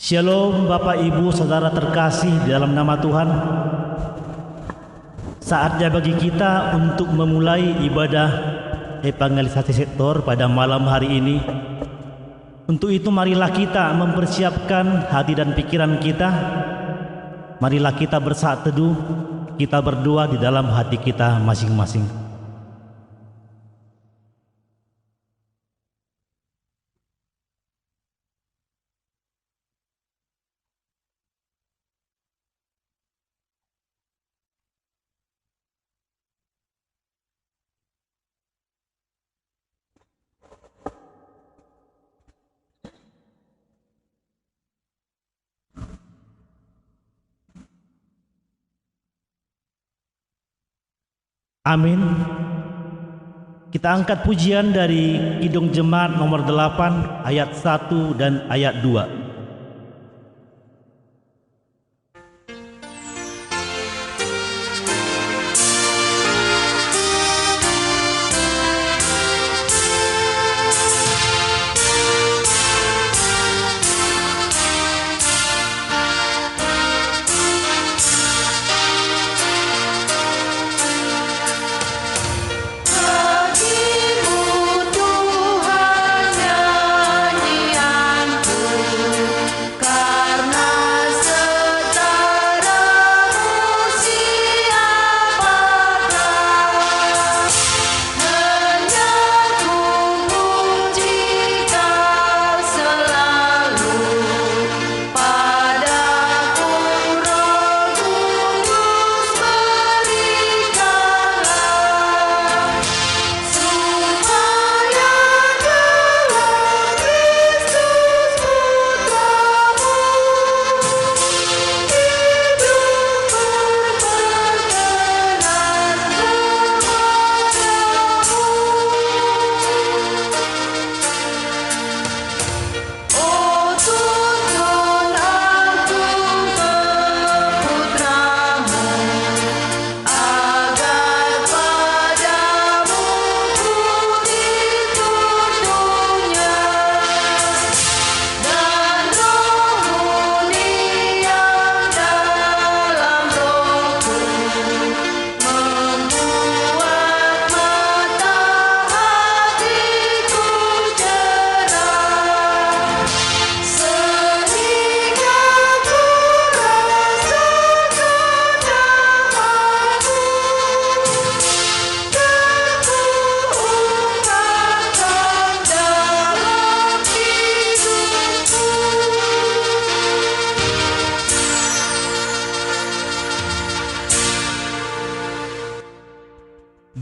Shalom Bapak Ibu Saudara terkasih di dalam nama Tuhan. Saatnya bagi kita untuk memulai ibadah evangelisasi sektor pada malam hari ini. Untuk itu marilah kita mempersiapkan hati dan pikiran kita. Marilah kita bersaat teduh, kita berdoa di dalam hati kita masing-masing. Amin. Kita angkat pujian dari Kidung Jemaat nomor 8 ayat 1 dan ayat 2.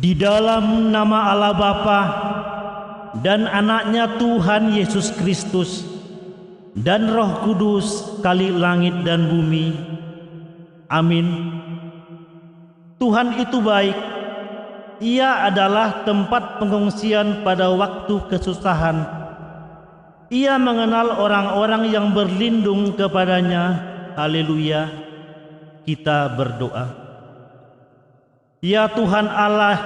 Di dalam nama Allah Bapa dan anaknya Tuhan Yesus Kristus dan Roh Kudus kali langit dan bumi. Amin. Tuhan itu baik. Ia adalah tempat pengungsian pada waktu kesusahan. Ia mengenal orang-orang yang berlindung kepadanya. Haleluya. Kita berdoa. Ya Tuhan Allah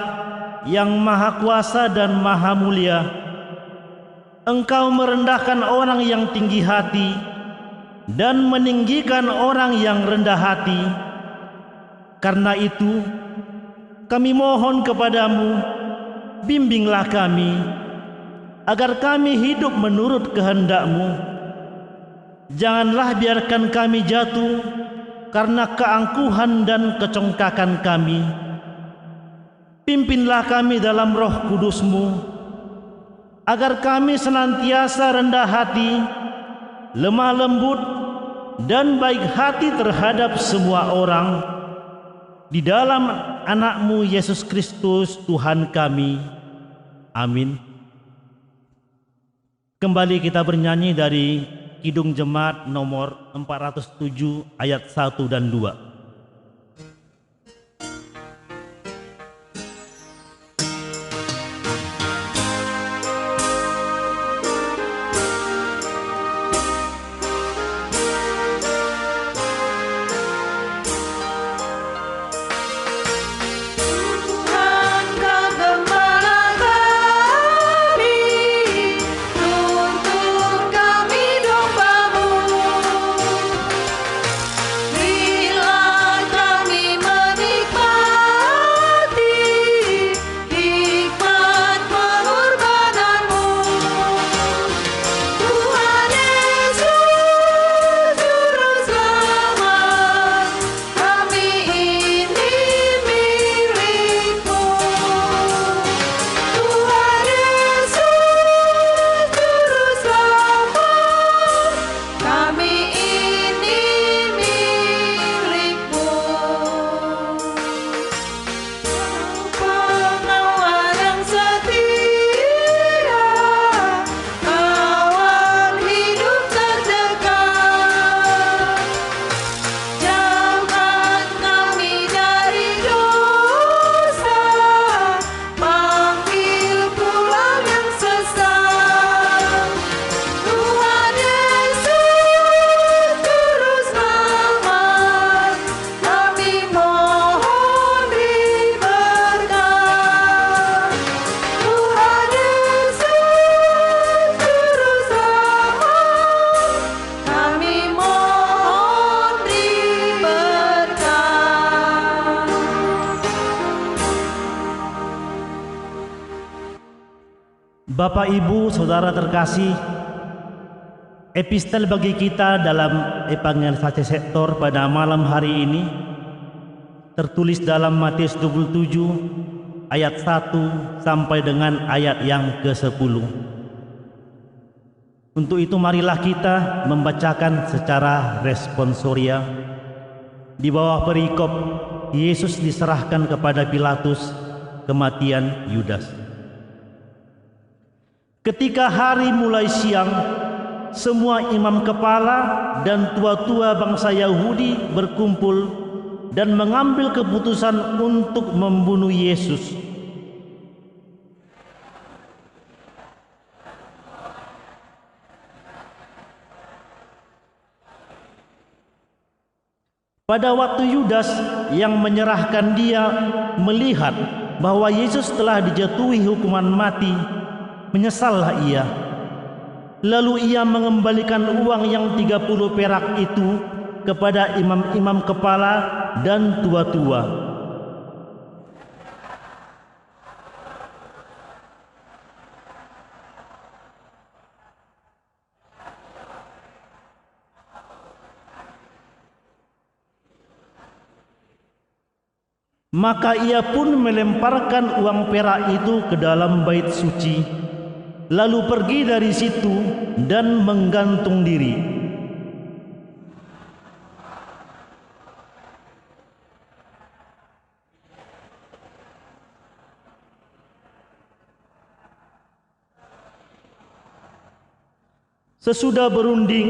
yang Maha Kuasa dan Maha Mulia, Engkau merendahkan orang yang tinggi hati dan meninggikan orang yang rendah hati. Karena itu, kami mohon kepadamu, bimbinglah kami, agar kami hidup menurut kehendak-Mu. Janganlah biarkan kami jatuh karena keangkuhan dan kecongkakan kami. Pimpinlah kami dalam Roh Kudus-Mu, agar kami senantiasa rendah hati, lemah lembut, dan baik hati terhadap semua orang. Di dalam anak-Mu Yesus Kristus Tuhan kami. Amin. Kembali kita bernyanyi dari Kidung Jemaat nomor 407 ayat 1 dan 2. Tuntun kami domba-Mu. Bapak, Ibu, Saudara terkasih, epistel bagi kita dalam evangelisasi sektor pada malam hari ini tertulis dalam Matius 27 ayat 1 sampai dengan ayat yang ke-10. Untuk itu marilah kita membacakan secara responsoria. Di bawah perikop Yesus diserahkan kepada Pilatus, kematian Yudas. Ketika hari mulai siang, semua imam kepala dan tua-tua bangsa Yahudi berkumpul dan mengambil keputusan untuk membunuh Yesus. Pada waktu Yudas yang menyerahkan dia melihat bahwa Yesus telah dijatuhi hukuman mati, menyesallah ia. Lalu ia mengembalikan uang yang 30 perak itu kepada imam-imam kepala dan tua-tua. Maka ia pun melemparkan uang perak itu ke dalam bait suci, lalu pergi dari situ dan menggantung diri. Sesudah berunding,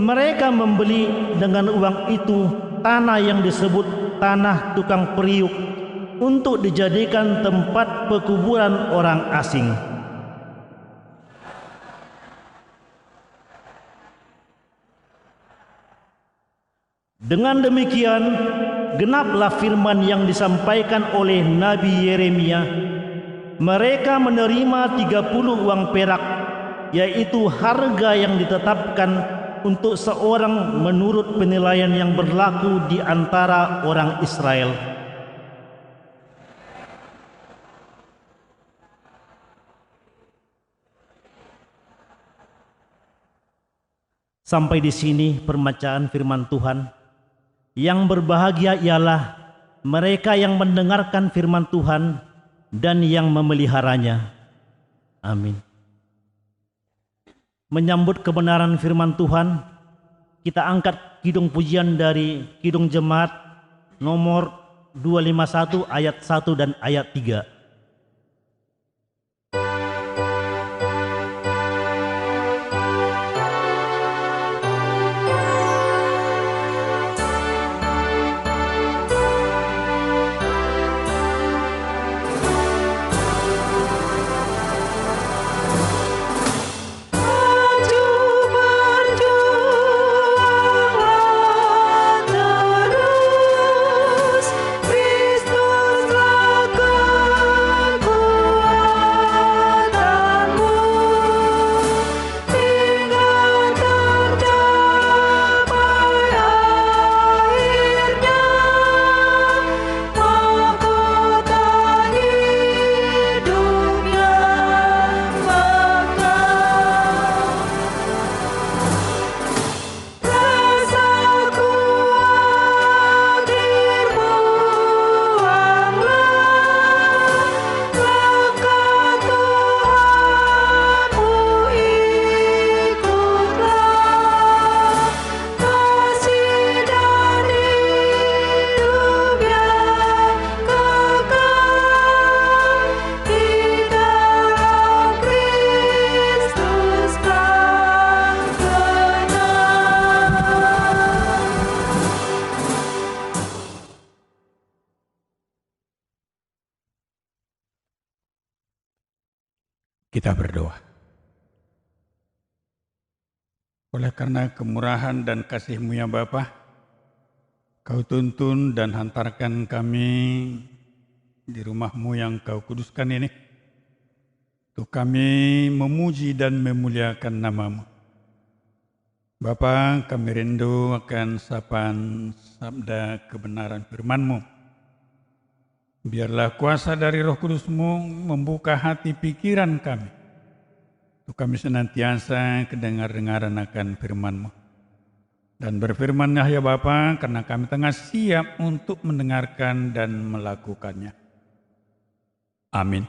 mereka membeli dengan uang itu tanah yang disebut tanah tukang periuk untuk dijadikan tempat pekuburan orang asing. Dengan demikian, genaplah firman yang disampaikan oleh Nabi Yeremia. Mereka menerima 30 uang perak, yaitu harga yang ditetapkan untuk seorang menurut penilaian yang berlaku di antara orang Israel. Sampai di sini pembacaan firman Tuhan. Yang berbahagia ialah mereka yang mendengarkan firman Tuhan dan yang memeliharanya. Amin. Menyambut kebenaran firman Tuhan, kita angkat kidung pujian dari Kidung Jemaat nomor 251 ayat 1 dan ayat 3. Kita berdoa. Oleh karena kemurahan dan kasih-Mu ya Bapa, Kau tuntun dan hantarkan kami di rumah-Mu yang Kau kuduskan ini, untuk kami memuji dan memuliakan nama-Mu. Bapa, kami rindu akan sapaan sabda kebenaran firman-Mu. Biarlah kuasa dari Roh Kudus-Mu membuka hati pikiran kami, untuk kami senantiasa kedengar-dengaran akan firman-Mu. Dan berfirman-Nya ya Bapa, karena kami tengah siap untuk mendengarkan dan melakukannya. Amin.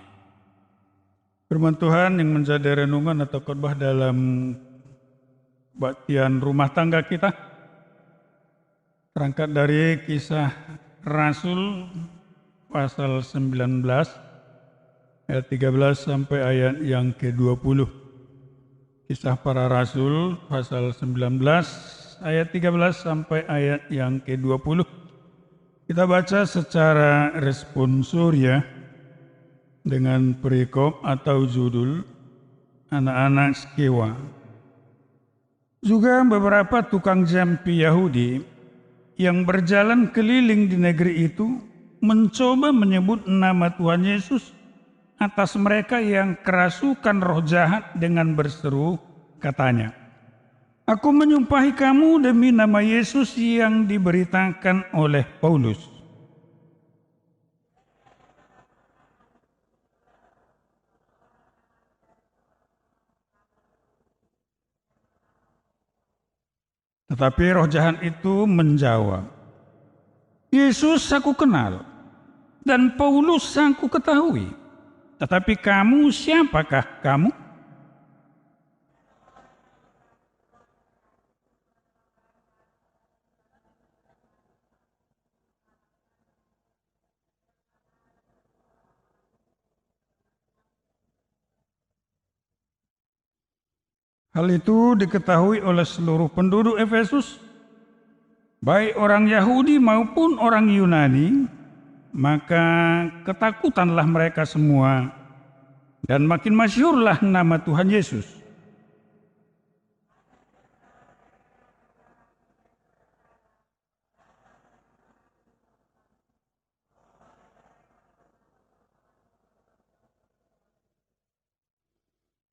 Firman Tuhan yang menjadi renungan atau khotbah dalam baktian rumah tangga kita terangkat dari Kisah Rasul pasal 19 ayat 13 sampai ayat yang ke-20. Kisah para Rasul pasal 19 ayat 13 sampai ayat yang ke-20. Kita baca secara responsor ya, dengan perikop atau judul Anak-anak Skewa. Juga beberapa tukang jampi Yahudi yang berjalan keliling di negeri itu mencoba menyebut nama Tuhan Yesus atas mereka yang kerasukan roh jahat dengan berseru, katanya, "Aku menyumpahi kamu demi nama Yesus yang diberitakan oleh Paulus." Tetapi roh jahat itu menjawab, "Yesus aku kenal, dan Paulus aku ketahui. Tetapi kamu siapakah kamu?" Hal itu diketahui oleh seluruh penduduk Efesus, baik orang Yahudi maupun orang Yunani, maka ketakutanlah mereka semua dan makin masyhurlah nama Tuhan Yesus.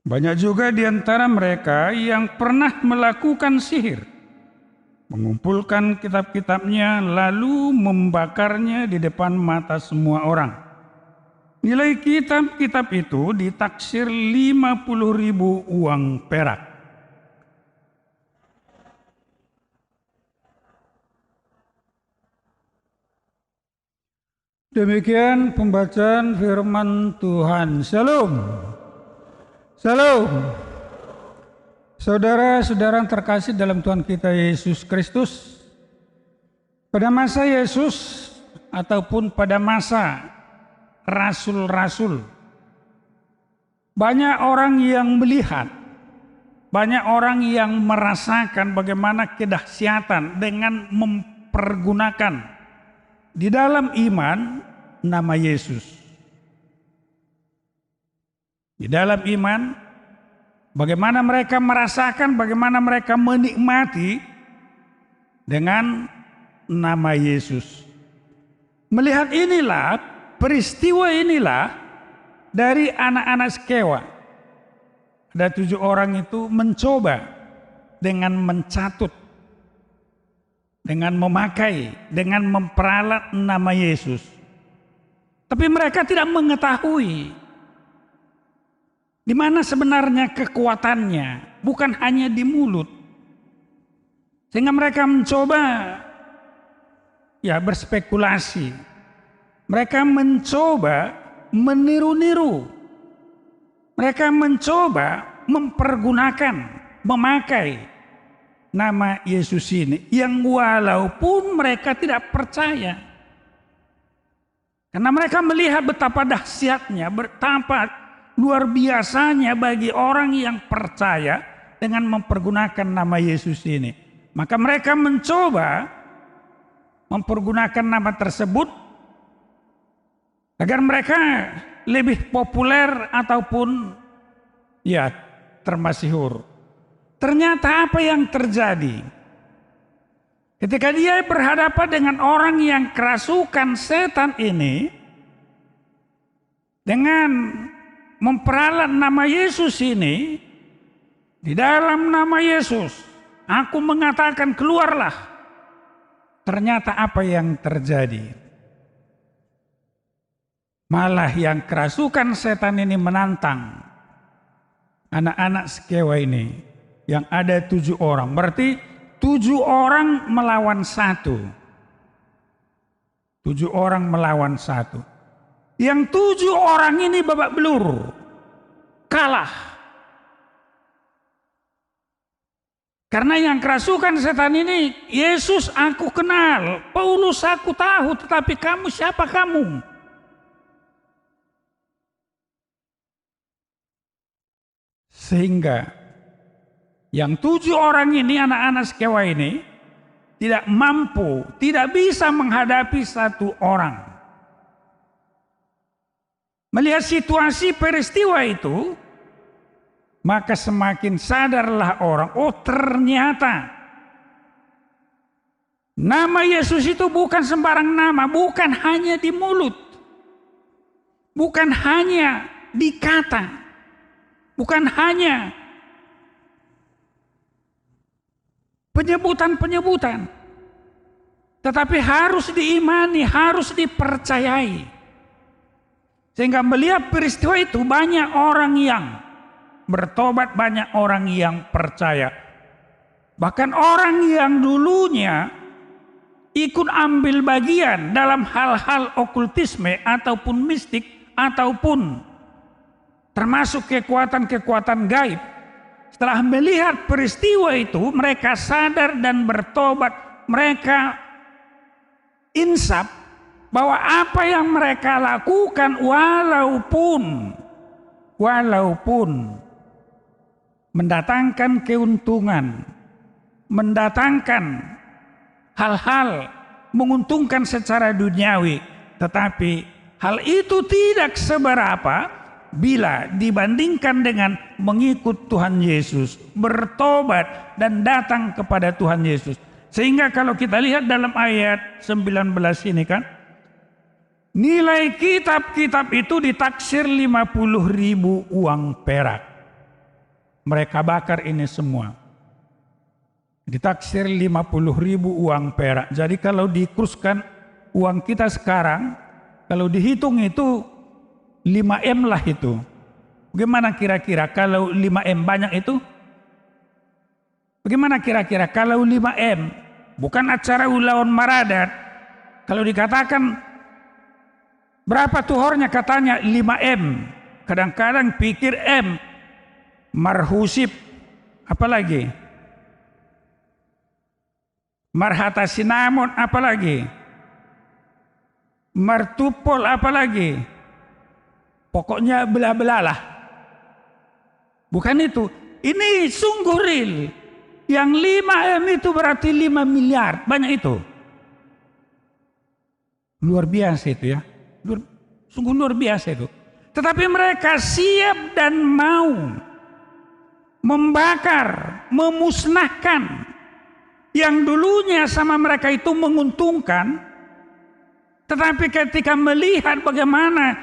Banyak juga di antara mereka yang pernah melakukan sihir, mengumpulkan kitab-kitabnya lalu membakarnya di depan mata semua orang. Nilai kitab-kitab itu ditaksir 50.000 uang perak. Demikian pembacaan firman Tuhan. Shalom. Shalom. Saudara-saudara terkasih dalam Tuhan kita Yesus Kristus, pada masa Yesus ataupun pada masa rasul-rasul, banyak orang yang melihat, banyak orang yang merasakan bagaimana kedahsyatan dengan mempergunakan di dalam iman nama Yesus. Di dalam iman, bagaimana mereka merasakan, bagaimana mereka menikmati dengan nama Yesus. Melihat inilah, peristiwa inilah dari anak-anak Skewa. Ada 7 orang itu mencoba dengan mencatut, dengan memakai, dengan memperalat nama Yesus. Tapi mereka tidak mengetahui di mana sebenarnya kekuatannya, bukan hanya di mulut. Sehingga mereka mencoba berspekulasi. Mereka mencoba meniru-niru. Mereka mencoba mempergunakan, memakai nama Yesus ini yang walaupun mereka tidak percaya. Karena mereka melihat betapa dahsyatnya, betapa luar biasanya bagi orang yang percaya dengan mempergunakan nama Yesus ini. Maka mereka mencoba mempergunakan nama tersebut agar mereka lebih populer ataupun termasyhur. Ternyata apa yang terjadi? Ketika dia berhadapan dengan orang yang kerasukan setan ini, dengan memperalat nama Yesus ini, di dalam nama Yesus, aku mengatakan keluarlah. Ternyata apa yang terjadi? Malah yang kerasukan setan ini menantang anak-anak Skewa ini yang ada 7 orang. Berarti 7 orang melawan 1. 7 orang melawan 1. Yang 7 orang ini babak belur. Kalah. Karena yang kerasukan setan ini, Yesus aku kenal, Paulus aku tahu, tetapi kamu siapa kamu? Sehingga yang 7 orang ini, anak-anak Skewa ini, tidak mampu, tidak bisa menghadapi 1 orang. Melihat situasi peristiwa itu, maka semakin sadarlah orang, oh ternyata nama Yesus itu bukan sembarang nama, bukan hanya di mulut, bukan hanya di kata, bukan hanya penyebutan-penyebutan, tetapi harus diimani, harus dipercayai. Sehingga melihat peristiwa itu banyak orang yang bertobat, banyak orang yang percaya. Bahkan orang yang dulunya ikut ambil bagian dalam hal-hal okultisme ataupun mistik ataupun termasuk kekuatan-kekuatan gaib. Setelah melihat peristiwa itu, mereka sadar dan bertobat. Mereka insaf bahwa apa yang mereka lakukan walaupun mendatangkan keuntungan, mendatangkan hal-hal menguntungkan secara duniawi, tetapi hal itu tidak seberapa bila dibandingkan dengan mengikut Tuhan Yesus, bertobat dan datang kepada Tuhan Yesus. Sehingga kalau kita lihat dalam ayat 19 ini kan, nilai kitab-kitab itu ditaksir 50.000 uang perak. Mereka bakar ini semua. Ditaksir 50.000 uang perak. Jadi kalau dikuruskan uang kita sekarang, kalau dihitung itu 5M lah itu. Bagaimana kira-kira kalau 5M banyak itu? Bagaimana kira-kira kalau 5M? Bukan acara ulang Maradat. Kalau dikatakan berapa tuhornya katanya 5M. Kadang-kadang pikir M. Marhusib, apalagi? Marhata Sinamon, apalagi? Martupol, apalagi? Pokoknya belah-belah. Bukan itu. Ini sungguh real. Yang 5M itu berarti 5 miliar. Banyak itu. Luar biasa itu ya. Sungguh luar biasa itu. Tetapi mereka siap dan mau membakar, memusnahkan yang dulunya sama mereka itu menguntungkan, tetapi ketika melihat bagaimana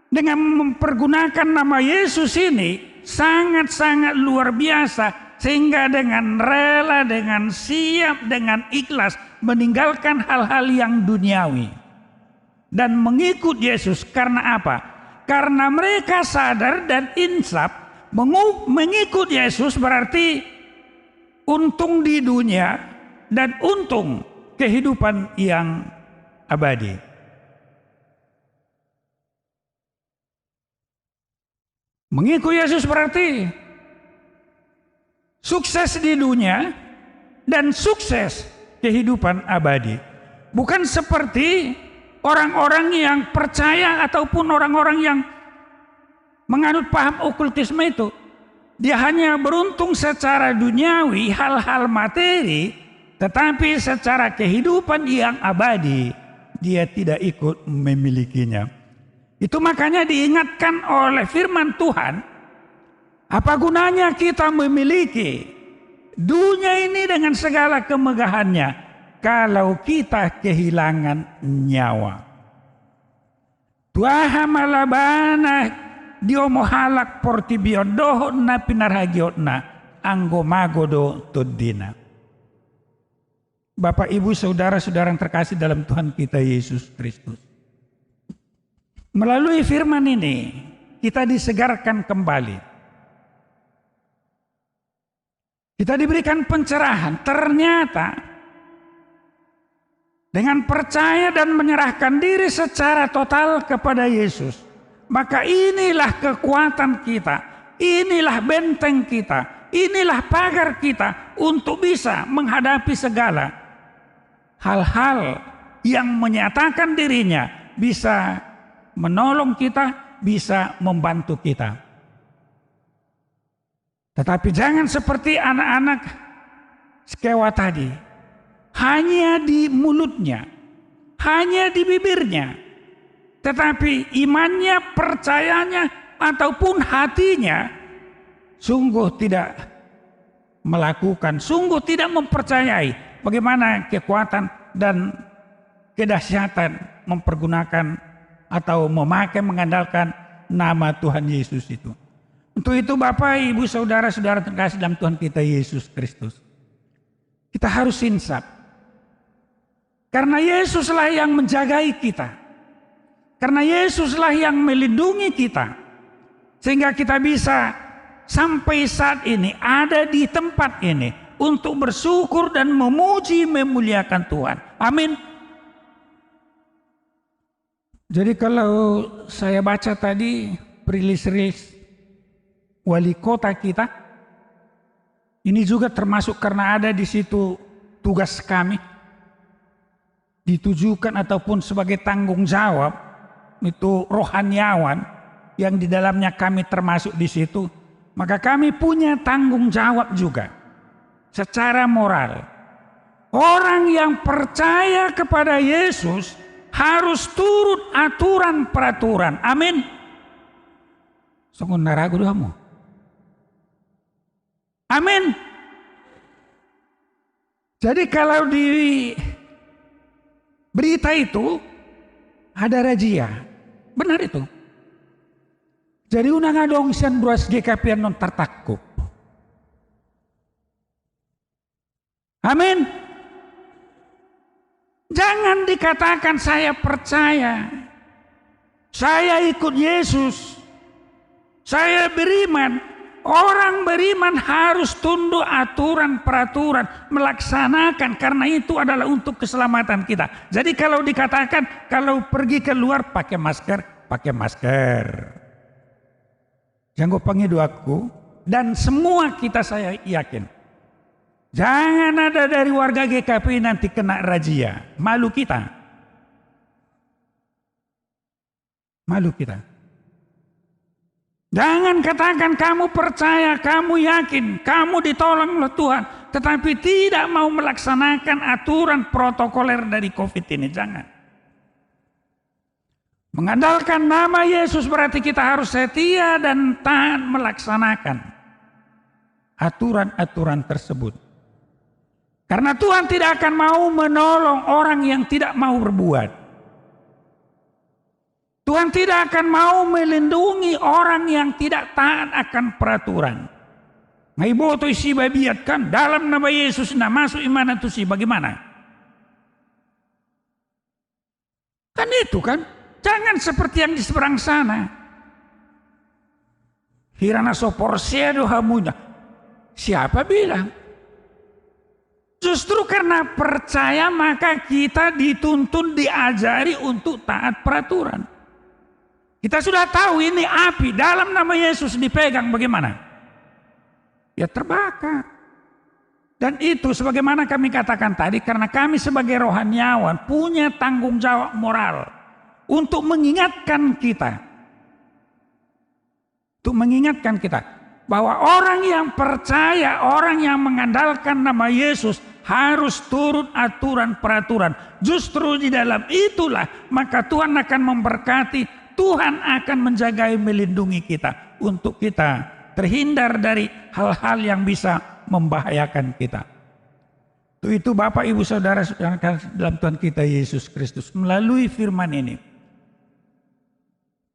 dengan mempergunakan nama Yesus ini sangat-sangat luar biasa, sehingga dengan rela, dengan siap, dengan ikhlas meninggalkan hal-hal yang duniawi dan mengikut Yesus. Karena apa? Karena mereka sadar dan insaf. Mengikut Yesus berarti untung di dunia dan untung kehidupan yang abadi. Mengikut Yesus berarti sukses di dunia dan sukses kehidupan abadi. Bukan seperti orang-orang yang percaya ataupun orang-orang yang menganut paham okultisme itu. Dia hanya beruntung secara duniawi, hal-hal materi, tetapi secara kehidupan yang abadi dia tidak ikut memilikinya. Itu makanya diingatkan oleh firman Tuhan, apa gunanya kita memiliki dunia ini dengan segala kemegahannya kalau kita kehilangan nyawa. Tuaha malabana diomohalak portibiodoh na pinarhagiotna anggo magodo todina. Bapak, Ibu, saudara-saudara yang terkasih dalam Tuhan kita Yesus Kristus. Melalui firman ini kita disegarkan kembali Kita diberikan pencerahan. Ternyata dengan percaya dan menyerahkan diri secara total kepada Yesus, maka inilah kekuatan kita, inilah benteng kita, inilah pagar kita untuk bisa menghadapi segala hal-hal yang menyatakan dirinya bisa menolong kita, bisa membantu kita. Tetapi jangan seperti anak-anak Skewa tadi, hanya di mulutnya, hanya di bibirnya, tetapi imannya, percayanya, ataupun hatinya sungguh tidak melakukan, sungguh tidak mempercayai bagaimana kekuatan dan kedahsyatan mempergunakan atau memakai, mengandalkan nama Tuhan Yesus itu. Untuk itu Bapak, Ibu, Saudara-saudara terkasih dalam Tuhan kita Yesus Kristus, kita harus insaf. Karena Yesuslah yang menjagai kita. Karena Yesuslah yang melindungi kita. Sehingga kita bisa sampai saat ini ada di tempat ini untuk bersyukur dan memuji, memuliakan Tuhan. Amin. Jadi kalau saya baca tadi rilis wali kota kita, ini juga termasuk karena ada di situ tugas kami ditujukan ataupun sebagai tanggung jawab, itu rohaniawan yang di dalamnya kami termasuk di situ, maka kami punya tanggung jawab juga secara moral. Orang yang percaya kepada Yesus harus turut aturan peraturan. Amin. Sungguh naragu kamu. Amin. Jadi kalau di berita itu ada razia, benar itu. Jadi unang adong sian bruas GKP non tertakut. Amin. Jangan dikatakan saya percaya, saya ikut Yesus, saya beriman. Orang beriman harus tunduk aturan peraturan, melaksanakan, karena itu adalah untuk keselamatan kita. Jadi kalau dikatakan kalau pergi keluar pakai masker, pakai masker. Jangan panggil aku dan semua kita, saya yakin. Jangan ada dari warga GKP nanti kena razia, malu kita. Malu kita. Jangan katakan kamu percaya, kamu yakin, kamu ditolong oleh Tuhan, tetapi tidak mau melaksanakan aturan protokoler dari COVID ini. Jangan. Mengandalkan nama Yesus berarti kita harus setia dan taat melaksanakan aturan-aturan tersebut. Karena Tuhan tidak akan mau menolong orang yang tidak mau berbuat. Tuhan tidak akan mau melindungi orang yang tidak taat akan peraturan. Maiboto isi babiat kan dalam nama Yesus nah masuk iman itu sih bagaimana? Kan itu kan. Jangan seperti yang di seberang sana. Hirana soporsedo hamunya. Siapa bilang? Justru karena percaya maka kita dituntun, diajari untuk taat peraturan. Kita sudah tahu ini api dalam nama Yesus dipegang bagaimana? Ya terbakar. Dan itu sebagaimana kami katakan tadi, karena kami sebagai rohaniawan punya tanggung jawab moral untuk mengingatkan kita. Untuk mengingatkan kita bahwa orang yang percaya, orang yang mengandalkan nama Yesus harus turut aturan peraturan. Justru di dalam itulah maka Tuhan akan memberkati, Tuhan akan menjaga, melindungi kita untuk kita terhindar dari hal-hal yang bisa membahayakan kita. Itu Bapak, Ibu, Saudara-saudara dalam Tuhan kita Yesus Kristus, melalui firman ini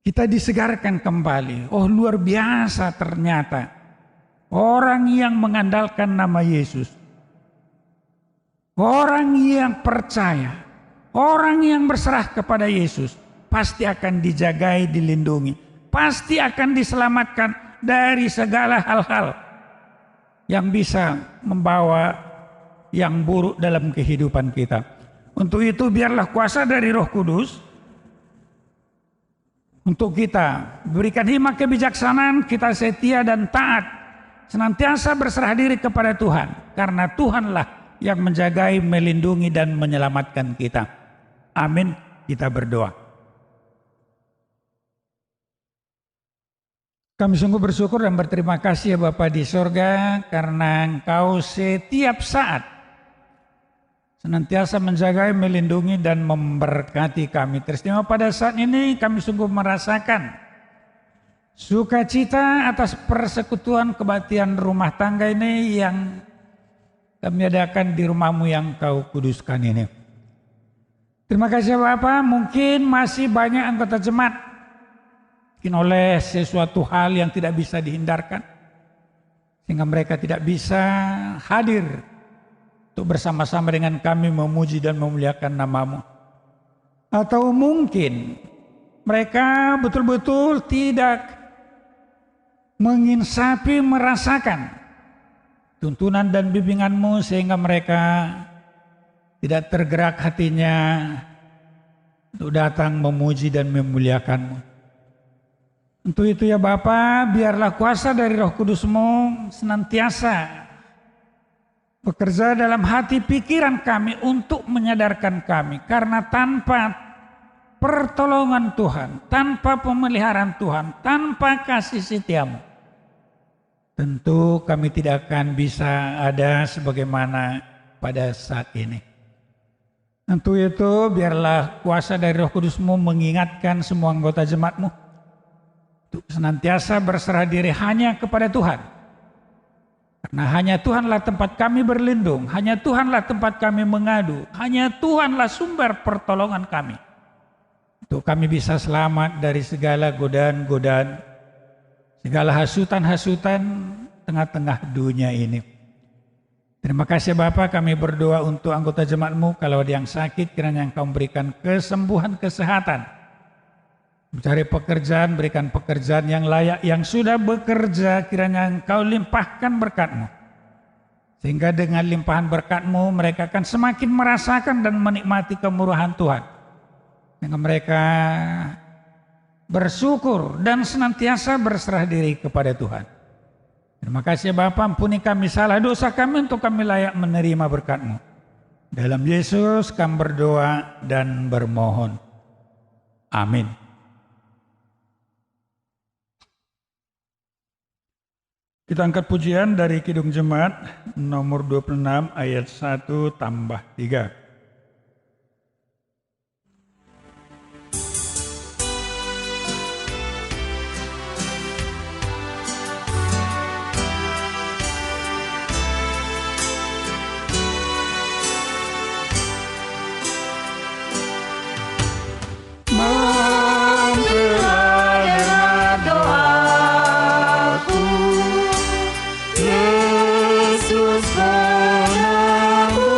kita disegarkan kembali. Oh, luar biasa ternyata orang yang mengandalkan nama Yesus, orang yang percaya, orang yang berserah kepada Yesus pasti akan dijagai, dilindungi, pasti akan diselamatkan dari segala hal-hal yang bisa membawa yang buruk dalam kehidupan kita. Untuk itu biarlah kuasa dari Roh Kudus untuk kita berikan hikmat kebijaksanaan, kita setia dan taat, senantiasa berserah diri kepada Tuhan, karena Tuhanlah yang menjagai, melindungi dan menyelamatkan kita. Amin. Kita berdoa. Kami sungguh bersyukur dan berterima kasih ya Bapa di sorga, karena Engkau setiap saat senantiasa menjaga, melindungi dan memberkati kami. Teristimewa pada saat ini kami sungguh merasakan sukacita atas persekutuan kebaktian rumah tangga ini yang kami adakan di rumah-Mu yang Kau kuduskan ini. Terima kasih Bapak, mungkin masih banyak anggota jemaat mungkin oleh sesuatu hal yang tidak bisa dihindarkan, sehingga mereka tidak bisa hadir untuk bersama-sama dengan kami memuji dan memuliakan nama-Mu. Atau mungkin mereka betul-betul tidak menginsapi, merasakan tuntunan dan bimbingan-Mu, sehingga mereka tidak tergerak hatinya untuk datang memuji dan memuliakan-Mu. Untuk itu ya Bapa, biarlah kuasa dari Roh Kudus-Mu senantiasa bekerja dalam hati pikiran kami untuk menyadarkan kami. Karena tanpa pertolongan Tuhan, tanpa pemeliharaan Tuhan, tanpa kasih setia-Mu, tentu kami tidak akan bisa ada sebagaimana pada saat ini. Untuk itu biarlah kuasa dari Roh Kudus-Mu mengingatkan semua anggota jemaat-Mu untuk senantiasa berserah diri hanya kepada Tuhan. Karena hanya Tuhanlah tempat kami berlindung, hanya Tuhanlah tempat kami mengadu, hanya Tuhanlah sumber pertolongan kami. Untuk kami bisa selamat dari segala godaan-godaan, segala hasutan-hasutan tengah-tengah dunia ini. Terima kasih Bapa, kami berdoa untuk anggota jemaat-Mu, kalau ada yang sakit kiranya Engkau berikan kesembuhan, kesehatan. Mencari pekerjaan, berikan pekerjaan yang layak. Yang sudah bekerja kiranya Engkau limpahkan berkat-Mu, sehingga dengan limpahan berkat-Mu mereka akan semakin merasakan dan menikmati kemurahan Tuhan, sehingga mereka bersyukur dan senantiasa berserah diri kepada Tuhan. Terima kasih Bapa, ampuni kami salah dosa kami untuk kami layak menerima berkat-Mu. Dalam Yesus kami berdoa dan bermohon. Amin. Kita angkat pujian dari Kidung Jemaat nomor 26 ayat 1 tambah 3. Yesus penamu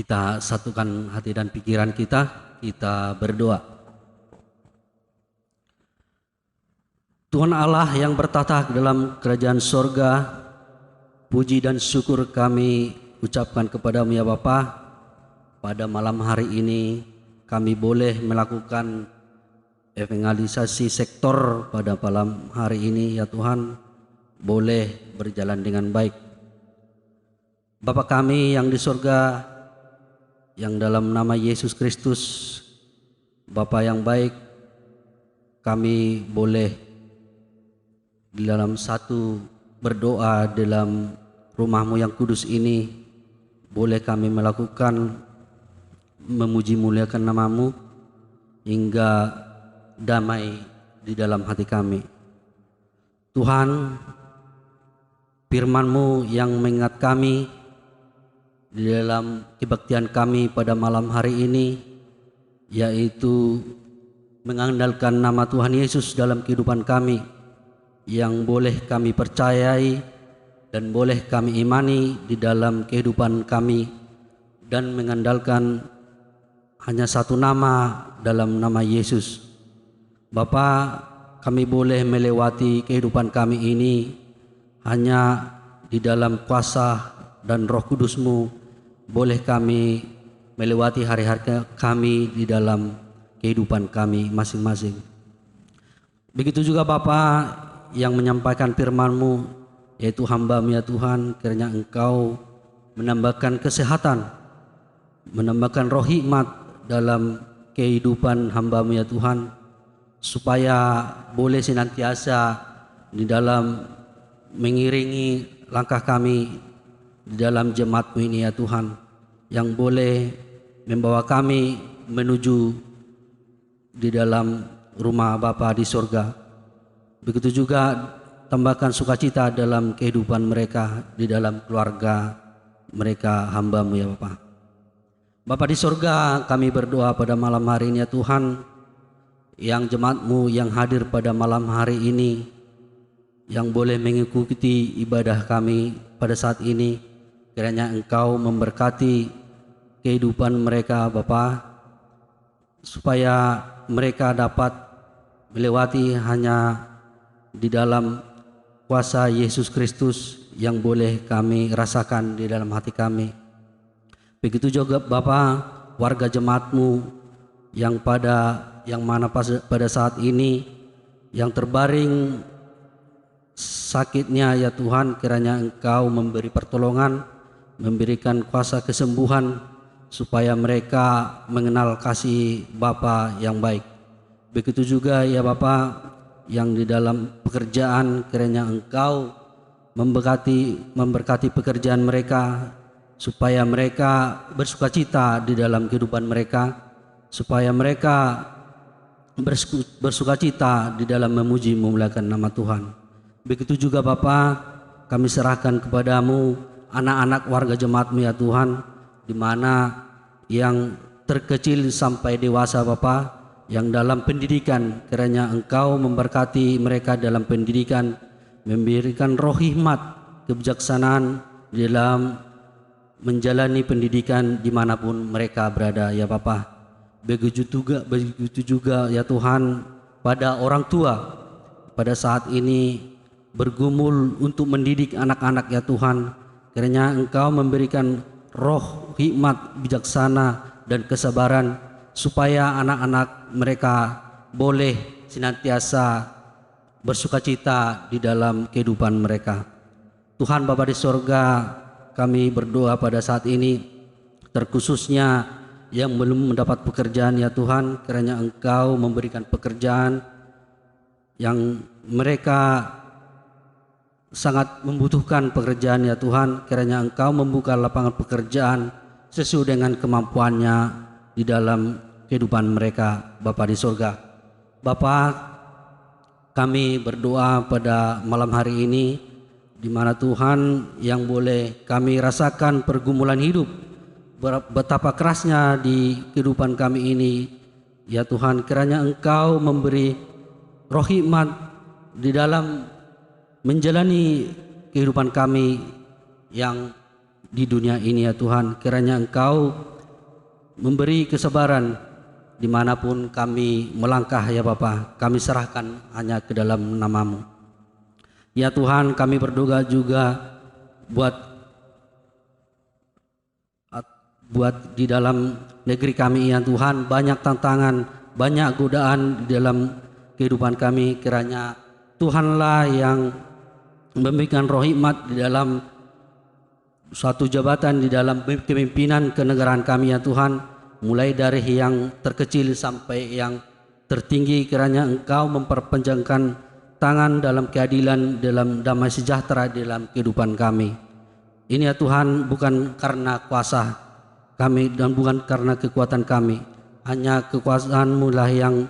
Kita satukan hati dan pikiran kita berdoa. Tuhan Allah yang bertata dalam kerajaan sorga, puji dan syukur kami ucapkan kepadamu ya Bapa. Pada malam hari ini kami boleh melakukan evangelisasi sektor pada malam hari ini ya Tuhan, boleh berjalan dengan baik. Bapa kami yang di sorga, yang dalam nama Yesus Kristus, Bapa yang baik, kami boleh di dalam satu berdoa dalam rumah-Mu yang kudus ini, boleh kami melakukan memuji muliakan nama-Mu hingga damai di dalam hati kami. Tuhan, firman-Mu yang mengingat kami di dalam kebaktian kami pada malam hari ini, yaitu mengandalkan nama Tuhan Yesus dalam kehidupan kami, yang boleh kami percayai dan boleh kami imani di dalam kehidupan kami, dan mengandalkan hanya satu nama dalam nama Yesus. Bapa, kami boleh melewati kehidupan kami ini hanya di dalam kuasa dan Roh Kudus-Mu. Boleh kami melewati hari-hari kami di dalam kehidupan kami masing-masing. Begitu juga Bapa yang menyampaikan firman-Mu, yaitu hamba-Mu ya Tuhan, kiranya Engkau menambahkan kesehatan, menambahkan roh hikmat dalam kehidupan hamba-Mu ya Tuhan, supaya boleh senantiasa di dalam mengiringi langkah kami di dalam jemaat-Mu ini ya Tuhan, yang boleh membawa kami menuju di dalam rumah Bapa di surga. Begitu juga tambahkan sukacita dalam kehidupan mereka, di dalam keluarga mereka hamba-Mu ya Bapa. Bapa di surga, kami berdoa pada malam hari ini ya Tuhan, yang jemaat-Mu yang hadir pada malam hari ini, yang boleh mengikuti ibadah kami pada saat ini, kiranya Engkau memberkati kehidupan mereka Bapa, supaya mereka dapat melewati hanya di dalam kuasa Yesus Kristus yang boleh kami rasakan di dalam hati kami. Begitu juga Bapa, warga jemaat-Mu yang mana pada saat ini yang terbaring sakitnya ya Tuhan, kiranya Engkau memberi pertolongan, memberikan kuasa kesembuhan, supaya mereka mengenal kasih Bapa yang baik. Begitu juga ya Bapa, yang di dalam pekerjaan, kiranya Engkau memberkati pekerjaan mereka, supaya mereka bersukacita di dalam kehidupan mereka, supaya mereka bersukacita di dalam memuji memuliakan nama Tuhan. Begitu juga Bapa, kami serahkan kepadamu anak-anak warga jemaat-Mu ya Tuhan, di mana yang terkecil sampai dewasa Bapa, yang dalam pendidikan, kiranya Engkau memberkati mereka dalam pendidikan, memberikan roh hikmat, kebijaksanaan di dalam menjalani pendidikan dimanapun mereka berada ya Bapa. Begitu juga ya Tuhan, pada orang tua pada saat ini bergumul untuk mendidik anak-anak ya Tuhan, kiranya Engkau memberikan roh hikmat, bijaksana dan kesabaran, supaya anak-anak mereka boleh senantiasa bersukacita di dalam kehidupan mereka. Tuhan Bapa di sorga, kami berdoa pada saat ini, terkhususnya yang belum mendapat pekerjaan ya Tuhan, kiranya Engkau memberikan pekerjaan yang mereka sangat membutuhkan pekerjaan ya Tuhan, kiranya Engkau membuka lapangan pekerjaan sesuai dengan kemampuannya di dalam kehidupan mereka Bapa di surga. Bapa, kami berdoa pada malam hari ini, di mana Tuhan yang boleh kami rasakan pergumulan hidup, betapa kerasnya di kehidupan kami ini ya Tuhan, kiranya Engkau memberi roh hikmat di dalam menjalani kehidupan kami yang di dunia ini ya Tuhan. Kiranya Engkau memberi kesabaran dimanapun kami melangkah ya Bapa. Kami serahkan hanya ke dalam nama-Mu. Ya Tuhan, kami berdoa juga buat di dalam negeri kami ya Tuhan, banyak tantangan, banyak godaan di dalam kehidupan kami. Kiranya Tuhanlah yang memberikan roh hikmat di dalam suatu jabatan di dalam kepemimpinan kenegaraan kami ya Tuhan, mulai dari yang terkecil sampai yang tertinggi. Kiranya Engkau memperpanjangkan tangan dalam keadilan, dalam damai sejahtera dalam kehidupan kami. Ini ya Tuhan, bukan karena kuasa kami dan bukan karena kekuatan kami, hanya kekuasaan-Mu lah yang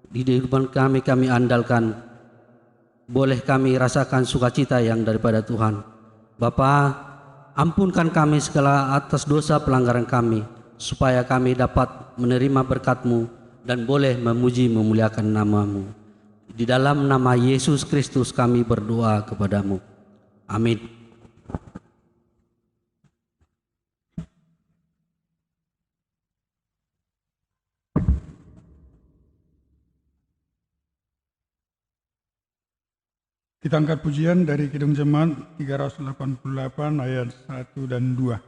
di kehidupan kami andalkan. Boleh kami rasakan sukacita yang daripada Tuhan. Bapa, ampunkan kami segala atas dosa pelanggaran kami, supaya kami dapat menerima berkat-Mu dan boleh memuji memuliakan nama-Mu. Di dalam nama Yesus Kristus kami berdoa kepada-Mu. Amin. Kita angkat pujian dari Kidung Jemaat 388 ayat 1 dan 2.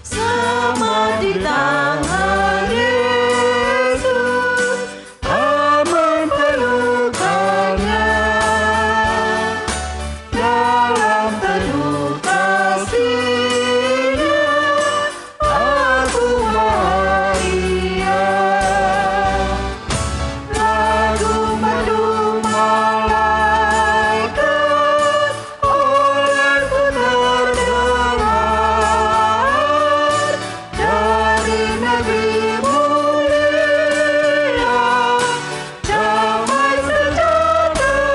Sama di tangan Yesus, aman pelukannya. Dalam teduh kasih-Nya, aku bahagia. Lagu merdu malaikat olehku terdengar, dari negeri mulia, damai sejahtera.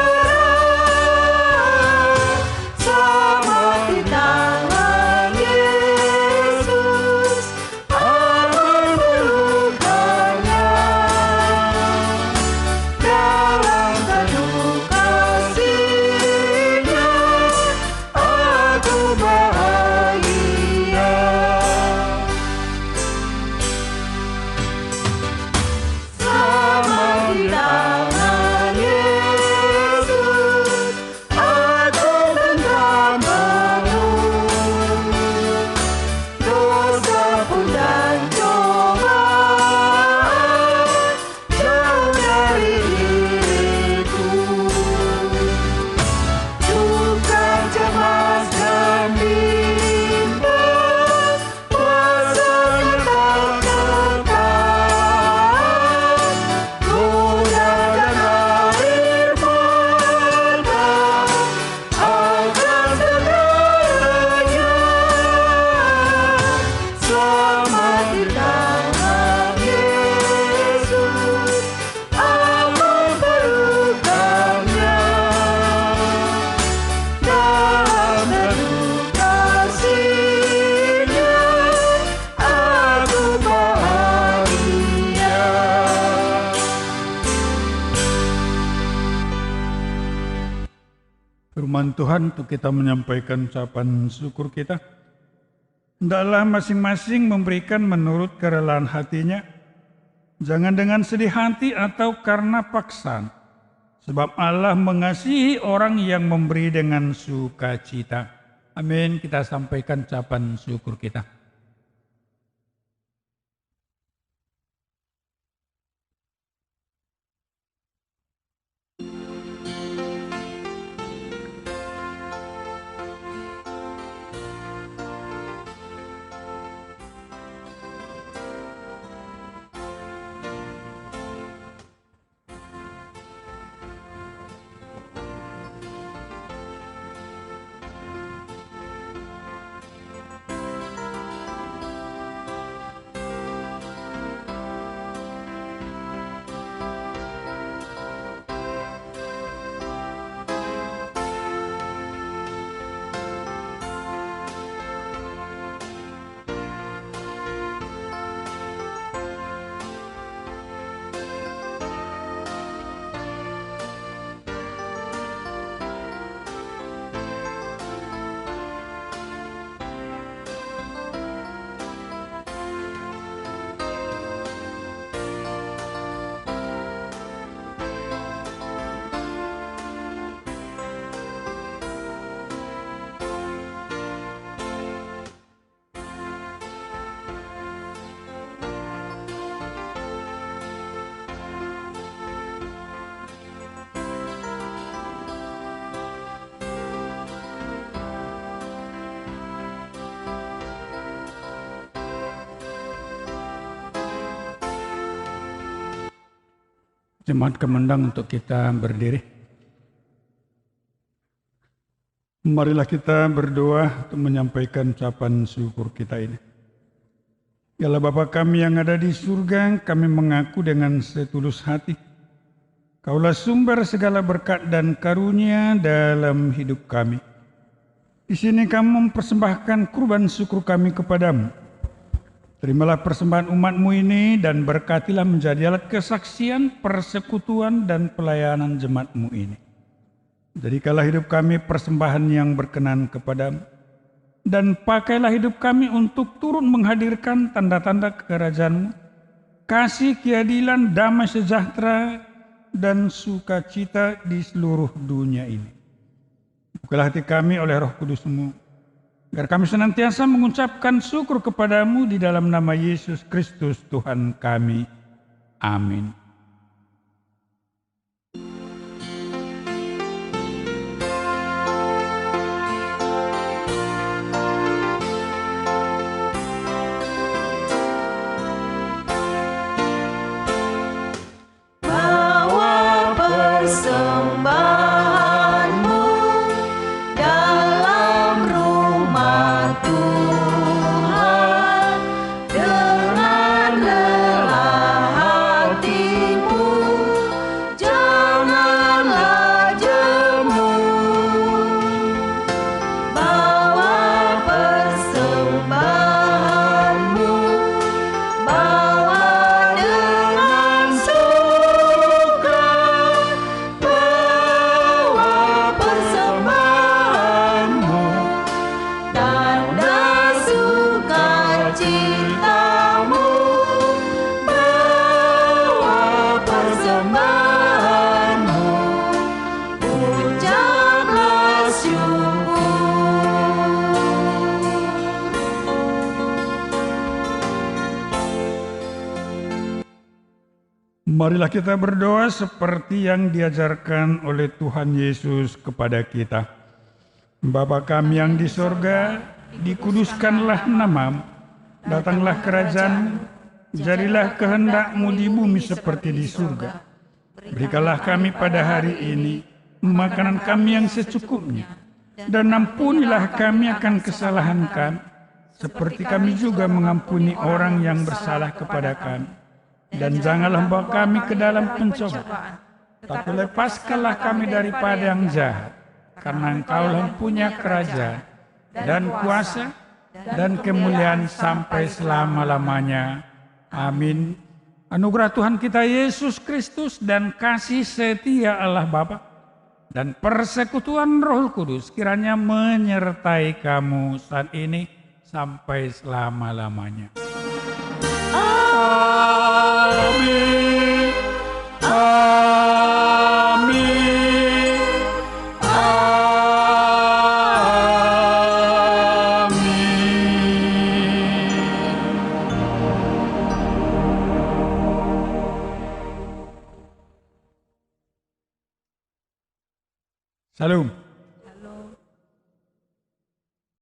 Selamat di tangan Yesus, aman pelukannya. Dalam teduh kasih-Nya, aku bahagia. Selamat di tangan Yesus, aku tentram penuh. Dosa pun dan cobaan jauh dari diriku. Bukan cemas dan bimbang, kuasa-Nya tak kekal. Goda dan air mata akan segera. Selamat di tangan Yesus, aman pelukannya. Dalam teduh kasih-Nya, aku bahagia. Firman Tuhan untuk kita menyampaikan ucapan syukur kita. Hendaklah masing-masing memberikan menurut kerelaan hatinya, jangan dengan sedih hati atau karena paksaan. Sebab Allah mengasihi orang yang memberi dengan sukacita. Amin. Kita sampaikan ucapan syukur kita. Jemaat Kemendang untuk kita berdiri. Marilah kita berdoa untuk menyampaikan ucapan syukur kita ini. Ya Allah Bapa kami yang ada di surga, kami mengaku dengan setulus hati, Kaulah sumber segala berkat dan karunia dalam hidup kami. Di sini kami mempersembahkan kurban syukur kami kepadamu. Terimalah persembahan umat-Mu ini dan berkatilah menjadi alat kesaksian, persekutuan dan pelayanan jemaat-Mu ini. Jadikanlah hidup kami persembahan yang berkenan kepadamu. Dan pakailah hidup kami untuk turun menghadirkan tanda-tanda kerajaan-Mu, kasih, keadilan, damai sejahtera, dan sukacita di seluruh dunia ini. Bukalah hati kami oleh Roh Kudus-Mu, agar kami senantiasa mengucapkan syukur kepadamu di dalam nama Yesus Kristus Tuhan kami. Amin. Marilah kita berdoa seperti yang diajarkan oleh Tuhan Yesus kepada kita. Bapa kami yang di sorga, dikuduskanlah nama-Mu, datanglah kerajaan-Mu, jadilah kehendak-Mu di bumi seperti di surga. Berikanlah kami pada hari ini makanan kami yang secukupnya, dan ampunilah kami akan kesalahan kami, seperti kami juga mengampuni orang yang bersalah kepada kami. Dan janganlah membawa kami ke dalam pencobaan, tapi lepaskanlah kami daripada yang jahat, karena Engkaulah yang punya kerajaan dan kuasa dan kemuliaan sampai selama-lamanya. Amin. Anugerah Tuhan kita Yesus Kristus dan kasih setia Allah Bapa dan persekutuan Roh Kudus kiranya menyertai kamu saat ini sampai selama-lamanya. Amin. Amin. Amin. Salam.